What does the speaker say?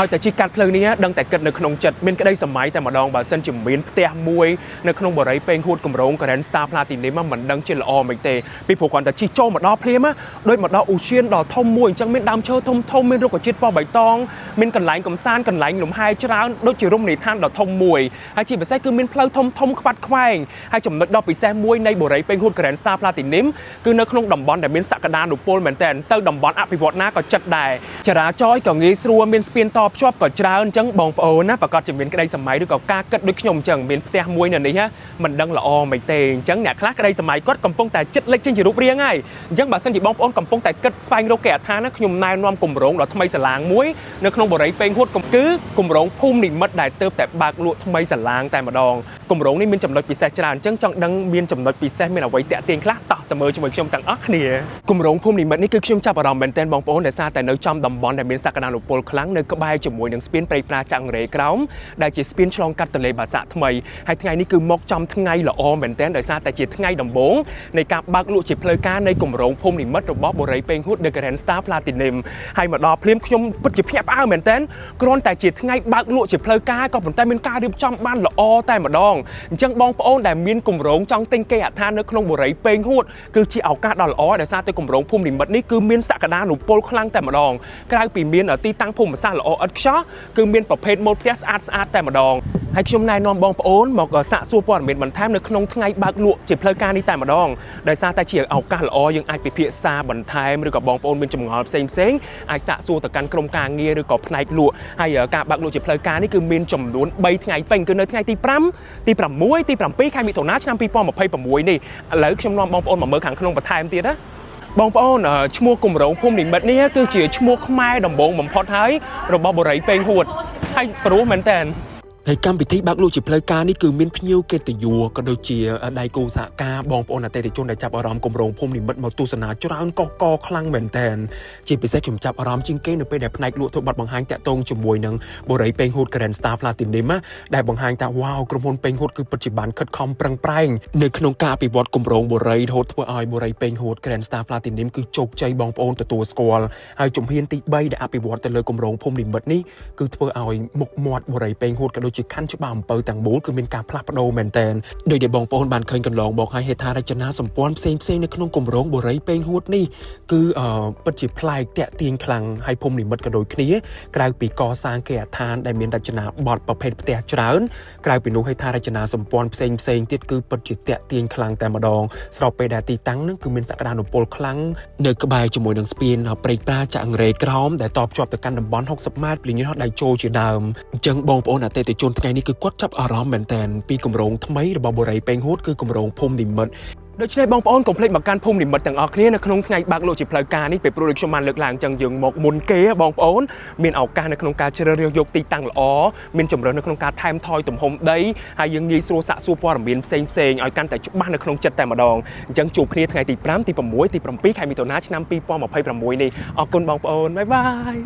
ឲ្យតែជីកាត់ភ្លើងនេះដឹងតែគិតនៅក្នុងចិត្តមានក្តីសម័យតែម្ដងបើសិនជាមានផ្ទះមួយនៅក្នុងបរិយាពេញហួតគម្រោង Grand Star Platinum មិនដឹងជាល្អមិនទេពីព្រោះគាត់តែជីចូលមកដល់ភ្លាមដូចមកដល់ឧឈានដល់ធំមួយអញ្ចឹងមានដើមឈើធំធំមានរុក្ខជាតិពណ៌បៃតងមានកន្លែងកំសាន្តកន្លែងលំហែច្រើនដូចជារមណីយដ្ឋានដ៏ធំមួយហើយជាពិសេសគឺមានផ្លូវធំធំខ្វាត់ខ្វែងហើយចំណុចដ៏ពិសេសមួយនៃបរិយាពេញហួត Grand Star Platinum គឺនៅក្នុងតំបន់ដែលមានសក្តានុពលមែនទែនទៅតំបន់អភិវឌ្ឍណាក៏ចិត្តដែរចរាចរណ៍ក៏ងាយស្រួលមានស្ពានតភ្ជាប់ក៏ច្រើនអញ្ចឹងបងប្អូនណាប្រកាសជាមានក្តីសម័យឬក៏ការគិតដូចខ្ញុំអញ្ចឹងមានផ្ទះមួយនៅនេះមិនដឹងល្អមិនទេអញ្ចឹងអ្នកខ្លះក្តីសម័យគាត់កំពុងតែចិត្តលេចចេញជារូបរាងហើយអញ្ចឹងបើសិនជាបងប្អូនកំពុងតែគិតស្វែងរកគេអត្ថាណាខ្ញុំណែនាំគម្រោងដ៏ថ្មីសាឡាងមួយនៅក្នុងបរិយាពេញហួតគឺគម្រោងភូមិនិមិត្តដែលទើបតែបើកលក់ថ្មីសាឡាងតែម្ដងគម្រោងនេះមានចំណុចពិសេសច្រើនអញ្ចឹងចង់ដឹងមានចំណុចពិសេសមានអ្វីតាក់ទាញខ្លះតោះទៅមើលជាមួយខ្ញុំទាំងអស់គ្នាគម្រោងភូមិនិមិត្តនេះគឺខ្ញុំចាប់អារម្មណ៍មែនទែនបងប្អូនដែលសារតែនៅចំតំបន់ដែលមានសក្តានុពលខ្លាំងនៅក្បែរជាមួយនឹងស្ពានព្រៃប្រាចាក់រេក្រោមដែលជាស្ពានឆ្លងកាត់ទន្លេបាសាក់ថ្មីហើយថ្ងៃនេះគឺមកចំថ្ងៃល្អមែនទែនដោយសារតែជាថ្ងៃដំបូងនៃការបើកលក់ជាផ្លូវការនៃគម្រោងភូមិនិមិត្តរបស់បរិយាពេញហួត The Grand Star Platinum ហើយមកដល់ភ្លាមខ្ញុំពិតជាភ្ញាក់ផ្អើលមែនទែនគ្រាន់តែជាថ្ងៃបើកលក់ជាផ្លូវការក៏ប៉ុន្តែមានការរៀបចំបានល្អតែម្ដងអញ្ចឹងបងប្អូនដែលមានគម្រោងចង់ទិញគេហដ្ឋាននៅក្នុងបរិយាពេញហួតគឺជាឱកាសដ៏ល្អដោយសារតែគម្រោងភូមិនិមិត្តនេះគឺមានសក្តានុពលខ្លាំងតែម្ដងក្រៅពីមានទីតាំងភូមិសាស្ត្រល្អឥតខ្ចោះគឺមានប្រភេទម៉ូដផ្ទះស្អាតតែម្ដងហើយខ្ញុំណែនាំបងប្អូនមកសាកសួរព័ត៌មានបន្ថែមនៅក្នុងថ្ងៃបើកលក់ជាផ្លូវការនេះតែម្ដងដោយសារតែជាឱកាសល្អយើងអាចពិភាក្សាបន្ថែមឬក៏បងប្អូនមានចម្ងល់ផ្សេងអាចសាកសួរទៅកាន់ក្រុមការងារឬក៏ផ្នែកលក់ហើយការបើកលក់ជាផ្លូវការនេះគឺមានចំនួន3ថ្ងៃពេញគឺនៅថ្ងៃទី5ទី6ទី7ខែមិថុនាឆ្នាំ2026នេះឥឡូវខ្ញុំនាំបងប្អូនមកមើលខាងក្នុងបន្ថែមទៀតណាបងប្អូនឈ្មោះគម្រោងភូមិនិមិត្តនេះគឺជាឈ្មោះខ្មែរដំបូងបំផុតហើយរបស់បរិយាពេញហួតហើយព្រោះមែនតើហើយកម្មវិធីបើកលក់ជាផ្លូវការនេះគឺមានភ្ញៀវកិត្តិយសក៏ដូចជាដៃគូសហការបងប្អូនអតិថិជនដែលចាប់អារម្មណ៍គម្រោងភូមិនិមិត្តមកទស្សនាច្រើនកកខ្លាំងមែនតើជាពិសេសខ្ញុំចាប់អារម្មណ៍ជាងគេនៅពេលដែលផ្នែកលក់ធ្វើប័ណ្ណបង្ហាញតាក់ទងជាមួយនឹងបរិយាពេញហួត Grand Star Platinum ដែលបង្ហាញថាវ៉ាវក្រុមហ៊ុនពេញហួតគឺពិតជាបានខិតខំប្រឹងប្រែងនៅក្នុងការអភិវឌ្ឍគម្រោងបរិយារហូតធ្វើឲ្យបរិយាពេញហួត Grand Star Platinum គឺជោគជ័យបងប្អូនទទួលស្គាល់ហើយជំហានទី3ដែលអភិវឌ្ឍទៅលើគម្រោងភូមិនិមិត្តនេះគឺធ្វើឲ្យមុខមាត់បរិយាពេញហួតក៏ដូចជាខណ្ឌច្បារអំពៅទាំងមូលគឺមានការផ្លាស់ប្ដូរមែនទែនដោយដែលបងប្អូនបានឃើញកន្លងមកហើយហេដ្ឋារចនាសម្ព័ន្ធផ្សេងនៅក្នុងគម្រោងបរិយាពេញហួតនេះគឺពិតជាប្លែកតាក់ទាញខ្លាំងហើយភូមិនិមិត្តក៏ដូចគ្នាក្រៅពីកសាងគេហដ្ឋានដែលមានរចនាបថប្រភេទផ្ទះច្រើនក្រៅពីនោះហេដ្ឋារចនាសម្ព័ន្ធផ្សេងទៀតគឺពិតជាតាក់ទាញខ្លាំងតែម្ដងស្របពេលដែលទីតាំងនឹងគឺមានសក្តានុពលខ្លាំងនៅក្បែរជាមួយនឹងស្ពានព្រៃប្រាចាក់រេក្រោមដែលតភ្ជាប់ទៅកាន់តំបន់60ម៉ែត្រពីយន្តហោះដៃជោជាដើមអញ្ចឹងបងប្អូនអតិថិជនថ្ងៃនេះគឺគាត់ចាប់អារម្មណ៍មែនតើពីគម្រោងថ្មីរបស់បរិយាពេញហួតគឺគម្រោងភូមិនិមិត្តដូច្នេះបងប្អូនកុំភ្លេចមកកាន់ភូមិនិមិត្តទាំងអស់គ្នានៅក្នុងថ្ងៃបើកលក់ជាផ្លូវការនេះពេលព្រោះដូចខ្ញុំបានលើកឡើងអញ្ចឹងយើងមកមុនគេបងប្អូនមានឱកាសនៅក្នុងការជ្រើសរើសយកទីតាំងល្អមានជម្រើសនៅក្នុងការថែមថយទំហំដីហើយយើងងាយស្រួលសាកសួរព័ត៌មានផ្សេងឲ្យកាន់តែច្បាស់នៅក្នុងចិត្តតែម្ដងអញ្ចឹងជួបគ្នាថ្ងៃទី5ទី6ទី7ខែមិថុនាឆ្នាំ2026នេះអរគុណបងប្អូនបាយបាយ